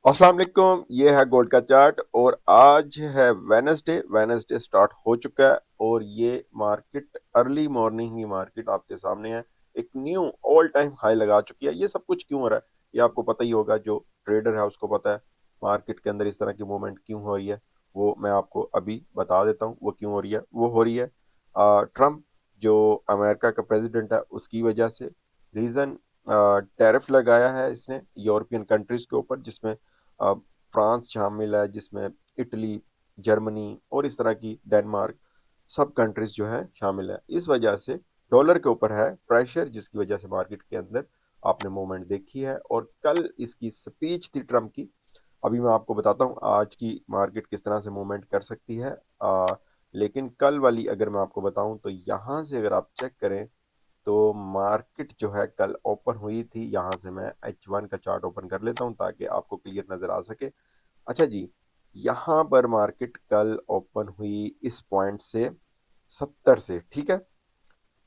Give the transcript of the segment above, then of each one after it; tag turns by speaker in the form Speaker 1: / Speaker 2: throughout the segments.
Speaker 1: अस्सलाम वालेकुम। ये है गोल्ड का चार्ट और आज है वेनसडे स्टार्ट हो चुका है और ये मार्केट अर्ली मॉर्निंग ही मार्केट आपके सामने है। एक न्यू ऑल टाइम हाई लगा चुकी है। ये सब कुछ क्यों हो रहा है ये आपको पता ही होगा, जो ट्रेडर है उसको पता है मार्केट के अंदर इस तरह की मूवमेंट क्यों हो रही है। वो मैं आपको अभी बता देता हूँ वो क्यों हो रही है। वो हो रही है ट्रम्प जो अमेरिका का प्रेसिडेंट है उसकी वजह से। रीज़न, टैरिफ लगाया है इसने यूरोपियन कंट्रीज के ऊपर, जिसमें फ्रांस शामिल है, जिसमें इटली, जर्मनी और इस तरह की डेनमार्क सब कंट्रीज जो है शामिल है। इस वजह से डॉलर के ऊपर है प्रेशर, जिसकी वजह से मार्केट के अंदर आपने मूवमेंट देखी है। और कल इसकी स्पीच थी ट्रम्प की। अभी मैं आपको बताता हूँ आज की मार्केट किस तरह से मूवमेंट कर सकती है। लेकिन कल वाली अगर मैं आपको बताऊं तो यहाँ से अगर आप चेक करें तो मार्केट जो है कल ओपन हुई थी। यहाँ से मैं H1 का चार्ट ओपन कर लेता हूँ ताकि आपको क्लियर नजर आ सके। अच्छा जी, यहाँ पर मार्केट कल ओपन हुई इस पॉइंट से 70 से, ठीक है।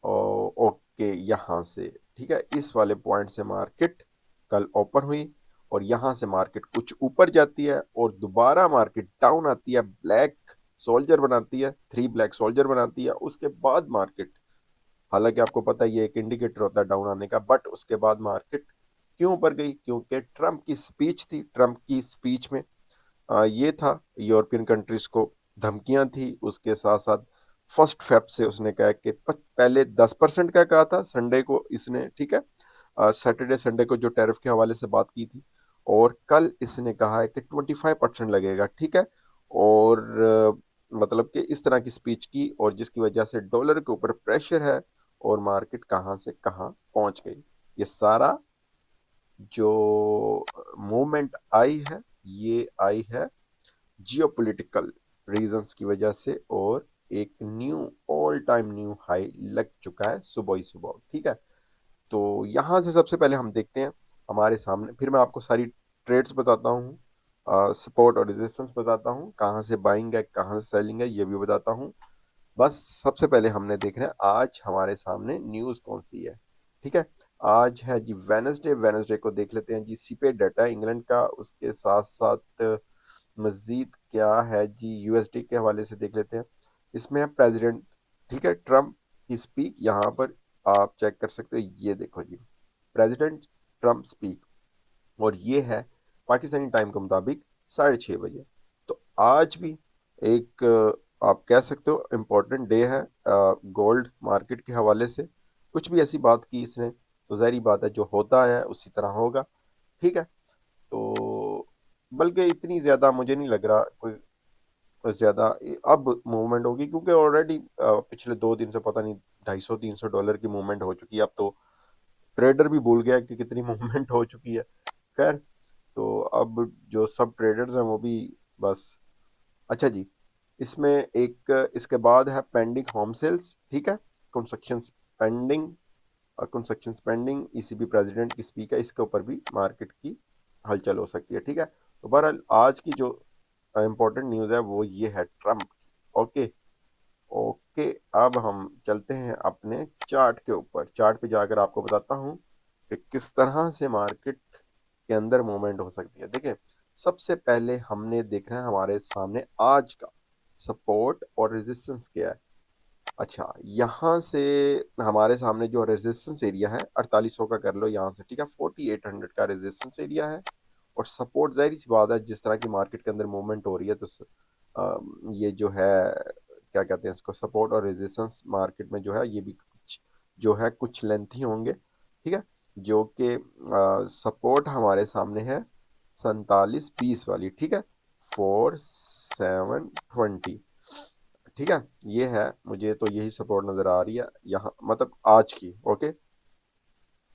Speaker 1: ओके, यहाँ से ठीक है, इस वाले पॉइंट से मार्केट कल ओपन हुई और यहाँ से मार्केट कुछ ऊपर जाती है और दोबारा मार्केट डाउन आती है, ब्लैक सोल्जर बनाती है, 3 ब्लैक सोल्जर बनाती है। उसके बाद मार्केट, हालांकि आपको पता है ये एक इंडिकेटर होता है डाउन आने का, बट उसके बाद मार्केट क्यों ऊपर गई? क्योंकि ट्रम्प की स्पीच थी। ट्रम्प की स्पीच में ये था, यूरोपियन कंट्रीज को धमकियां थी। उसके साथ साथ 1 फेब से उसने कहा कि पहले 10% का कहा था संडे को इसने, ठीक है, सैटरडे संडे को जो टैरिफ के हवाले से बात की थी। और कल इसने कहा है कि 25% लगेगा, ठीक है। और मतलब कि इस तरह की स्पीच की और जिसकी वजह से डॉलर के ऊपर प्रेशर है और मार्केट कहाँ से कहाँ पहुंच गई। ये सारा जो मूवमेंट आई है ये आई है जियोपॉलिटिकल रीजंस की वजह से, और एक knew all time new high लग चुका है सुबह ही सुबह, ठीक है। तो यहाँ से सबसे पहले हम देखते हैं हमारे सामने, फिर मैं आपको सारी ट्रेड्स बताता हूँ, सपोर्ट और रेजिस्टेंस बताता हूँ, कहाँ से बाइंग है कहाँ से सेलिंग है ये भी बताता हूँ। बस सबसे पहले हमने देखना है आज हमारे सामने न्यूज़ कौन सी है, ठीक है। आज है जी वेनसडे। वेनसडे को देख लेते हैं जी। सीपे डाटा इंग्लैंड का, उसके साथ साथ मजीद क्या है जी, यूएसडी के हवाले से देख लेते हैं। इसमें है प्रेसिडेंट, ठीक है, ट्रम्प की स्पीक। यहाँ पर आप चेक कर सकते हो, ये देखो जी, प्रेसिडेंट ट्रम्प स्पीक। और ये है पाकिस्तानी टाइम के मुताबिक 6:30 बजे। तो आज भी एक आप कह सकते हो इम्पोर्टेंट डे है गोल्ड मार्केट के हवाले से। कुछ भी ऐसी बात की इसने तो जाहिर बात है जो होता है उसी तरह होगा, ठीक है। तो बल्कि इतनी ज़्यादा मुझे नहीं लग रहा कोई ज़्यादा अब मूवमेंट होगी, क्योंकि ऑलरेडी पिछले 2 दिन से पता नहीं 250-300 डॉलर की मूवमेंट हो चुकी है। अब तो ट्रेडर भी भूल गया कि कितनी मूवमेंट हो चुकी है। खैर, तो अब जो सब ट्रेडर्स हैं वो भी बस। अच्छा जी, इसमें एक इसके बाद है पेंडिंग होम सेल्स, ठीक है, construction pending, construction pending, ECB president की स्पीक है, इसके ऊपर भी मार्केट की हलचल हो सकती है, ठीक है। तो बहरहाल आज की जो इंपॉर्टेंट न्यूज़ है वो ये है ट्रम्प की। ओके, ओके, अब हम चलते हैं अपने चार्ट के ऊपर। चार्ट पे जाकर आपको बताता हूँ कि किस तरह से मार्केट के अंदर मूवमेंट हो सकती है। देखिए, सबसे पहले हमने देखना है हमारे सामने आज का सपोर्ट और रेजिस्टेंस क्या है। अच्छा, यहाँ से हमारे सामने जो रेजिस्टेंस एरिया है 4800 का कर लो यहाँ से, ठीक है, 4800 का रेजिस्टेंस एरिया है। और सपोर्ट, जाहिर सी बात है जिस तरह की मार्केट के अंदर मूवमेंट हो रही है तो ये जो है क्या कहते हैं इसको, सपोर्ट और रेजिस्टेंस मार्केट में जो है ये भी कुछ जो है कुछ लेंथी होंगे, ठीक है। जो कि सपोर्ट हमारे सामने है 4720 वाली, ठीक है, 4720, ठीक है। ये है, मुझे तो यही सपोर्ट नजर आ रही है यहाँ, मतलब आज की। ओके,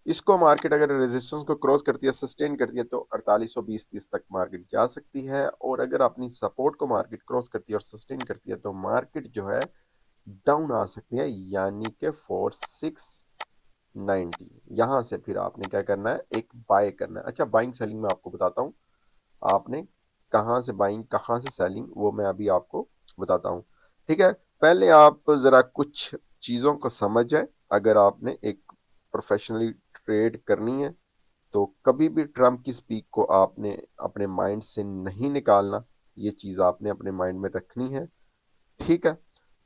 Speaker 1: इसको मार्केट अगर रेजिस्टेंस को क्रॉस करती है, सस्टेन करती है, तो 4820-30 तक मार्केट जा सकती है। और अगर अपनी सपोर्ट को मार्केट क्रॉस करती है और सस्टेन करती है तो मार्केट जो है डाउन आ सकती है, यानी कि 4690। यहाँ से फिर आपने क्या करना है, एक बाय करना है। अच्छा, बाइंग सेलिंग में आपको बताता हूँ आपने कहाँ से बाइंग कहाँ से सेलिंग, वो मैं अभी आपको बताता हूँ, ठीक है। पहले आप ज़रा कुछ चीज़ों को समझ जाए। अगर आपने एक प्रोफेशनली ट्रेड करनी है तो कभी भी ट्रम्प की स्पीच को आपने अपने माइंड से नहीं निकालना, ये चीज़ आपने अपने माइंड में रखनी है, ठीक है?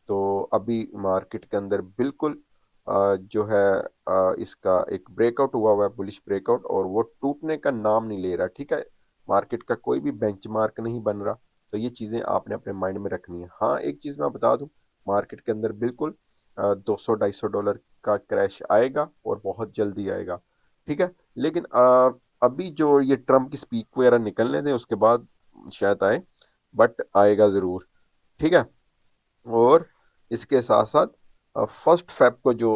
Speaker 1: तो अभी मार्केट के अंदर बिल्कुल जो है इसका एक ब्रेकआउट हुआ है, बुलिश ब्रेकआउट, और वो टूटने का नाम नहीं ले रहा, ठीक है? मार्केट का कोई भी बेंचमार्क नहीं बन रहा, तो ये चीज़ें आपने अपने माइंड में रखनी है। हाँ, एक चीज़ मैं बता दूं, मार्केट के अंदर बिल्कुल $200-250 का क्रैश आएगा और बहुत जल्दी आएगा, ठीक है? लेकिन अभी जो ये ट्रम्प की स्पीच वगैरह निकलने दें, उसके बाद शायद आए, बट आएगा ज़रूर, ठीक है? और इसके साथ साथ फर्स्ट फेब को जो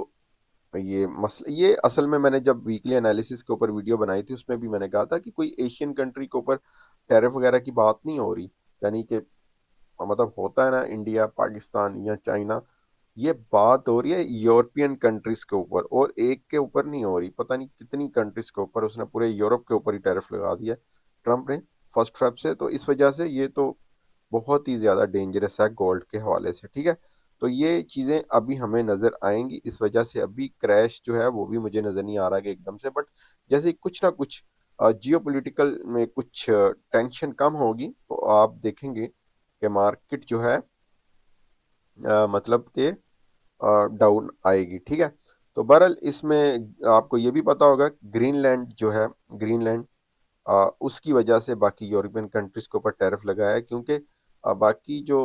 Speaker 1: ये मसला, ये असल में मैंने जब वीकली एनालिसिस के ऊपर वीडियो बनाई थी, उसमें भी मैंने कहा था कि कोई एशियन कंट्री के ऊपर टैरिफ वगैरह की बात नहीं हो रही, यानी कि मतलब होता है ना, इंडिया, पाकिस्तान या चाइना, ये बात हो रही है यूरोपियन कंट्रीज के ऊपर, और एक के ऊपर नहीं हो रही, पता नहीं कितनी कंट्रीज के ऊपर उसने पूरे यूरोप के ऊपर ही टैरिफ लगा दिया ट्रम्प ने फर्स्ट फेब से। तो इस वजह से ये तो बहुत ही ज़्यादा डेंजरस है गोल्ड के हवाले से, ठीक है? तो ये चीज़ें अभी हमें नज़र आएंगी, इस वजह से अभी क्रैश जो है वो भी मुझे नज़र नहीं आ रहा कि एकदम से, बट जैसे ही कुछ ना कुछ जियो पोलिटिकल में कुछ टेंशन कम होगी, तो आप देखेंगे कि मार्केट जो है मतलब कि डाउन आएगी, ठीक है? तो बहरहाल इसमें आपको ये भी पता होगा, ग्रीनलैंड जो है, ग्रीनलैंड उसकी वजह से बाकी यूरोपियन कंट्रीज के ऊपर टैरिफ लगाया है, क्योंकि बाकी जो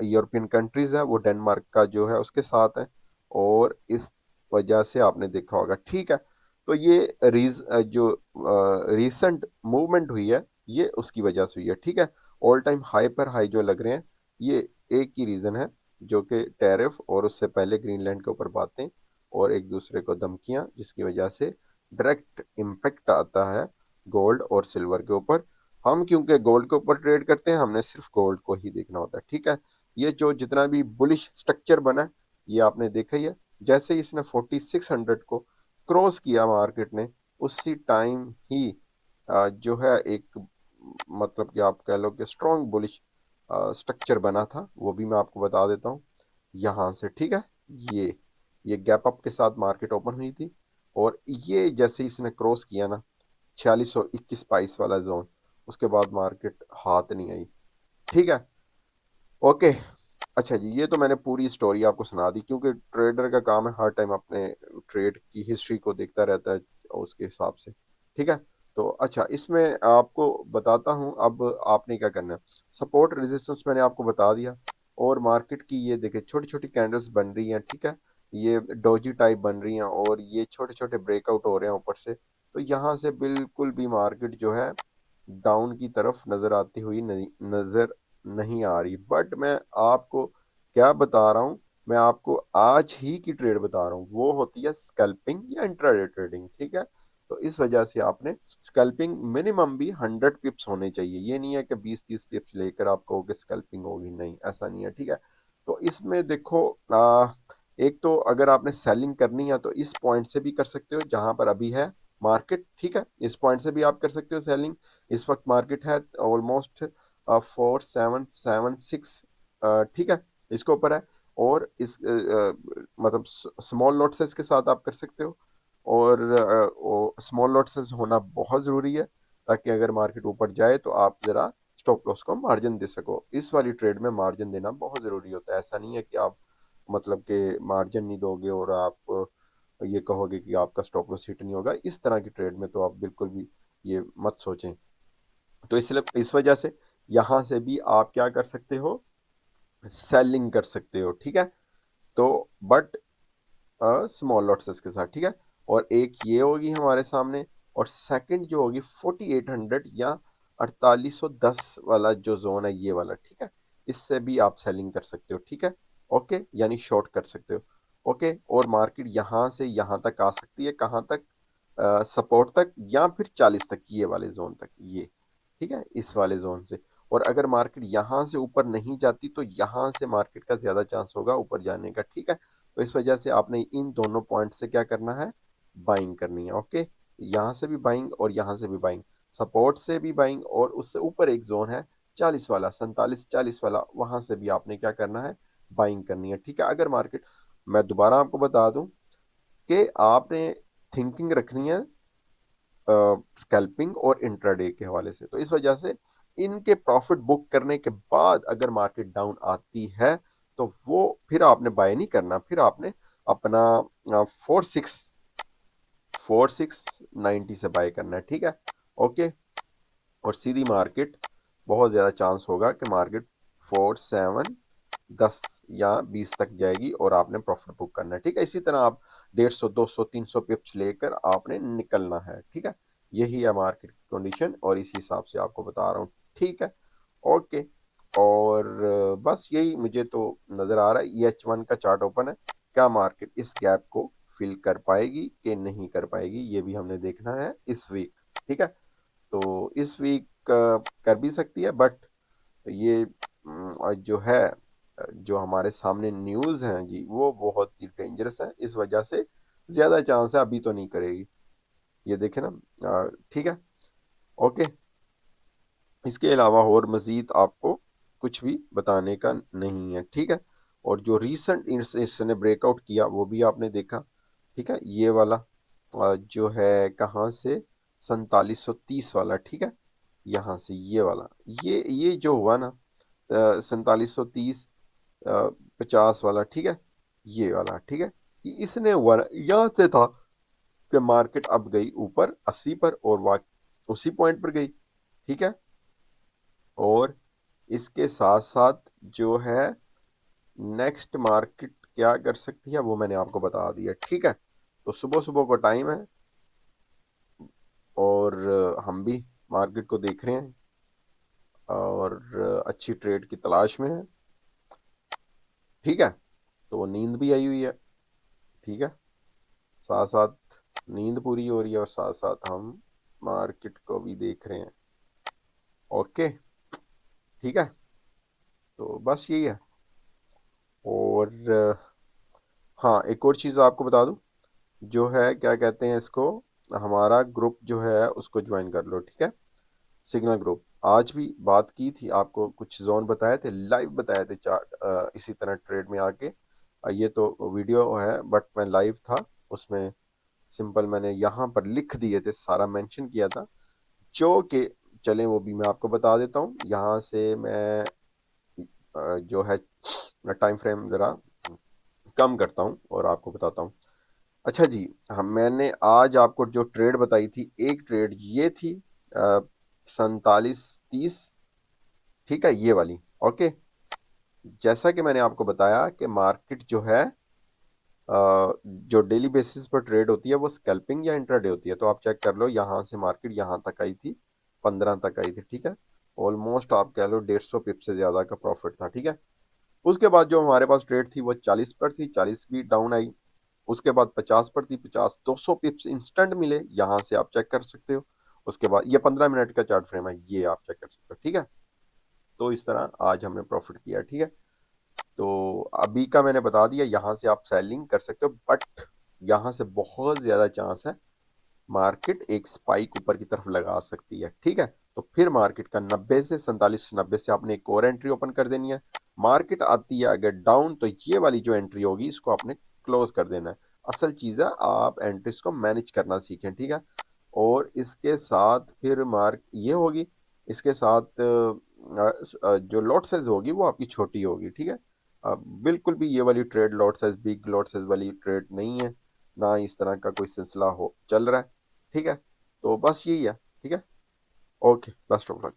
Speaker 1: यूरोपियन कंट्रीज है वो डेनमार्क का जो है उसके साथ है, और इस वजह से आपने देखा होगा, ठीक है? तो ये जो रीसेंट मूवमेंट हुई है, ये उसकी वजह से हुई है, ठीक है? ऑल टाइम हाई पर हाई जो लग रहे हैं, ये एक ही रीज़न है, जो कि टैरिफ और उससे पहले ग्रीनलैंड के ऊपर बातें और एक दूसरे को धमकियां, जिसकी वजह से डायरेक्ट इम्पैक्ट आता है गोल्ड और सिल्वर के ऊपर। हम क्योंकि गोल्ड के ऊपर ट्रेड करते हैं, हमने सिर्फ गोल्ड को ही देखना होता है, ठीक है? ये जो जितना भी बुलिश स्ट्रक्चर बना है, ये आपने देखा ही है। जैसे ही इसने 4600 को क्रॉस किया मार्केट ने, उसी टाइम ही जो है एक, मतलब कि आप कह लो कि स्ट्रॉन्ग बुलिश स्ट्रक्चर बना था, वो भी मैं आपको बता देता हूँ यहाँ से, ठीक है? ये गैप अप के साथ मार्केट ओपन हुई थी, और ये जैसे ही इसने क्रॉस किया ना 4621 वाला जोन, उसके बाद मार्केट हाथ नहीं आई, ठीक है? ओके, अच्छा जी, ये तो मैंने पूरी स्टोरी आपको सुना दी, क्योंकि ट्रेडर का काम है हर टाइम अपने ट्रेड की हिस्ट्री को देखता रहता है उसके हिसाब से, ठीक है? तो अच्छा, इसमें आपको बताता हूँ अब आपने क्या करना है। सपोर्ट रेजिस्टेंस मैंने आपको बता दिया, और मार्केट की ये देखिए छोटी छोटी कैंडल्स बन रही हैं, ठीक है? ये डोजी टाइप बन रही हैं, और ये छोटे छोटे ब्रेकआउट हो रहे हैं ऊपर से, तो यहाँ से बिल्कुल भी मार्केट जो है डाउन की तरफ नजर आती हुई नहीं, नजर नहीं आ रही। बट मैं आपको क्या बता रहा हूँ, मैं आपको आज ही की ट्रेड बता रहा हूँ, वो होती है स्कैल्पिंग या इंट्राडे ट्रेडिंग, ठीक है? तो इस वजह से आपने स्कैल्पिंग मिनिमम भी 100 पिप्स होने चाहिए, ये नहीं है कि 20-30 पिप्स लेकर आप कहोगे स्कैल्पिंग होगी, नहीं, ऐसा नहीं है, ठीक है? तो इसमें देखो, एक तो अगर आपने सेलिंग करनी है तो इस पॉइंट से भी कर सकते हो जहां पर अभी है मार्केट, ठीक है? इस पॉइंट से भी आप कर सकते हो सेलिंग। इस वक्त मार्केट है ऑलमोस्ट 4776, ठीक है, इसके ऊपर है, और इस मतलब स्मॉल लॉट साइज के साथ आप कर सकते हो, और स्मॉल लॉट साइज होना बहुत ज़रूरी है, ताकि अगर मार्केट ऊपर जाए तो आप ज़रा स्टॉप लॉस को मार्जिन दे सको। इस वाली ट्रेड में मार्जिन देना बहुत ज़रूरी होता है, ऐसा नहीं है कि आप मतलब कि मार्जिन नहीं दोगे और आप ये कहोगे कि आपका स्टॉप लॉस हिट नहीं होगा, इस तरह की ट्रेड में तो आप बिल्कुल भी ये मत सोचें। तो इसलिए इस वजह से यहाँ से भी आप क्या कर सकते हो, सेलिंग कर सकते हो, ठीक है? तो बट स्मॉल लॉट्स के साथ, ठीक है? और एक ये होगी हमारे सामने, और सेकंड जो होगी 4800 या 4810 वाला जो जोन है, ये वाला, ठीक है? इससे भी आप सेलिंग कर सकते हो, ठीक है? ओके, यानी शॉर्ट कर सकते हो, ओके? और मार्केट यहाँ से यहाँ तक आ सकती है, कहाँ तक? सपोर्ट तक, या फिर 40 तक, ये वाले जोन तक, ये, ठीक है, इस वाले जोन से। और अगर मार्केट यहाँ से ऊपर नहीं जाती, तो यहाँ से मार्केट का ज्यादा चांस होगा ऊपर जाने का, ठीक है? तो इस वजह से आपने इन दोनों पॉइंट से क्या करना है, बाइंग करनी है, ओके? यहाँ से भी बाइंग और यहाँ से भी बाइंग, सपोर्ट से भी बाइंग, और उससे ऊपर एक जोन है 40 वाला, 4740 वाला, वहां से भी आपने क्या करना है, बाइंग करनी है, ठीक है? अगर मार्केट, मैं दोबारा आपको बता दूं कि आपने थिंकिंग रखनी है स्कैल्पिंग और इंट्राडे के हवाले से। तो इस वजह से इनके प्रॉफिट बुक करने के बाद अगर मार्केट डाउन आती है तो वो फिर आपने बाय नहीं करना, फिर आपने अपना 4690 से बाय करना है, ठीक है। ओके, और सीधी मार्केट बहुत ज़्यादा चांस होगा कि मार्केट 4710 या 20 तक जाएगी और आपने प्रॉफिट बुक करना है, ठीक है। इसी तरह आप 150 200 300 पिप्स लेकर आपने निकलना है, ठीक है। यही है मार्केट की कंडीशन और इसी हिसाब से आपको बता रहा हूँ, ठीक है। ओके, और बस यही मुझे तो नज़र आ रहा है। EH1 का चार्ट ओपन है, क्या मार्केट इस गैप को फिल कर पाएगी कि नहीं कर पाएगी, ये भी हमने देखना है इस वीक, ठीक है। तो इस वीक कर भी सकती है, बट ये जो है, जो हमारे सामने न्यूज़ हैं जी, वो बहुत ही डेंजरस है, इस वजह से ज़्यादा चांस है अभी तो नहीं करेगी। ये देखें ना, ठीक है। ओके, इसके अलावा और मज़ीद आपको कुछ भी बताने का नहीं है, ठीक है। और जो रीसेंट इसने ब्रेकआउट किया वो भी आपने देखा, ठीक है। ये वाला जो है कहाँ से, 4730 वाला, ठीक है। यहाँ से ये वाला, ये जो हुआ ना 4730 50 वाला, ठीक है, ये वाला, ठीक है। इसने हुआ ना, यहाँ से था कि मार्केट अब गई ऊपर 80 पर और उसी पॉइंट पर गई, ठीक है। और इसके साथ साथ जो है नेक्स्ट मार्केट क्या कर सकती है वो मैंने आपको बता दिया, ठीक है। तो सुबह सुबह को टाइम है और हम भी मार्केट को देख रहे हैं और अच्छी ट्रेड की तलाश में है, ठीक है। तो नींद भी आई हुई है, ठीक है। साथ साथ नींद पूरी हो रही है और साथ साथ हम मार्केट को भी देख रहे हैं, ओके, ठीक है। तो बस यही है। और हाँ, एक और चीज़ आपको बता दूं, जो है क्या कहते हैं इसको, हमारा ग्रुप जो है उसको ज्वाइन कर लो, ठीक है। सिग्नल ग्रुप, आज भी बात की थी, आपको कुछ जोन बताए थे, लाइव बताए थे चार्ट, इसी तरह ट्रेड में आके। ये तो वीडियो है बट मैं लाइव था उसमें, सिंपल मैंने यहाँ पर लिख दिए थे, सारा मेंशन किया था जो कि चलें वो भी मैं आपको बता देता हूँ। यहाँ से मैं जो है टाइम फ्रेम ज़रा कम करता हूँ और आपको बताता हूँ। अच्छा जी, हम मैंने आज आपको जो ट्रेड बताई थी, एक ट्रेड ये थी 4730, ठीक है, ये वाली, ओके। जैसा कि मैंने आपको बताया कि मार्केट जो है जो डेली बेसिस पर ट्रेड होती है वो स्कैल्पिंग या इंट्राडे होती है। तो आप चेक कर लो, यहाँ से मार्केट यहाँ तक आई थी, 15 तक आई थी, ठीक है। ऑलमोस्ट आप कह लो 150 पिप से ज़्यादा का प्रॉफिट था, ठीक है। उसके बाद जो हमारे पास ट्रेड थी वो 40 पर थी, 40 भी डाउन आई। उसके बाद 50 पर थी, 50 200 पिप्स इंस्टेंट मिले, यहाँ से आप चेक कर सकते हो। उसके बाद ये 15 मिनट का चार्ट फ्रेम है, ये आप चेक कर सकते हो, ठीक है। तो इस तरह आज हमने प्रॉफिट किया, ठीक है। तो अभी का मैंने बता दिया, यहाँ से आप सेलिंग कर सकते हो, बट यहाँ से बहुत ज़्यादा चांस है मार्केट एक स्पाइक ऊपर की तरफ लगा सकती है, ठीक है। तो फिर मार्केट का 90 से 4790 से आपने एक और एंट्री ओपन कर देनी है। मार्केट आती है अगर डाउन तो ये वाली जो एंट्री होगी इसको आपने क्लोज कर देना है। असल चीज़ है आप एंट्रीज को मैनेज करना सीखें, ठीक है। और इसके साथ फिर मार्क ये होगी, इसके साथ जो लॉट साइज होगी वो आपकी छोटी होगी, ठीक है। बिल्कुल भी ये वाली trade lot size, big lot size वाली ट्रेड नहीं है, ना इस तरह का कोई सिलसिला हो चल रहा है, ठीक है। तो बस यही है, ठीक है। Okay, best of luck.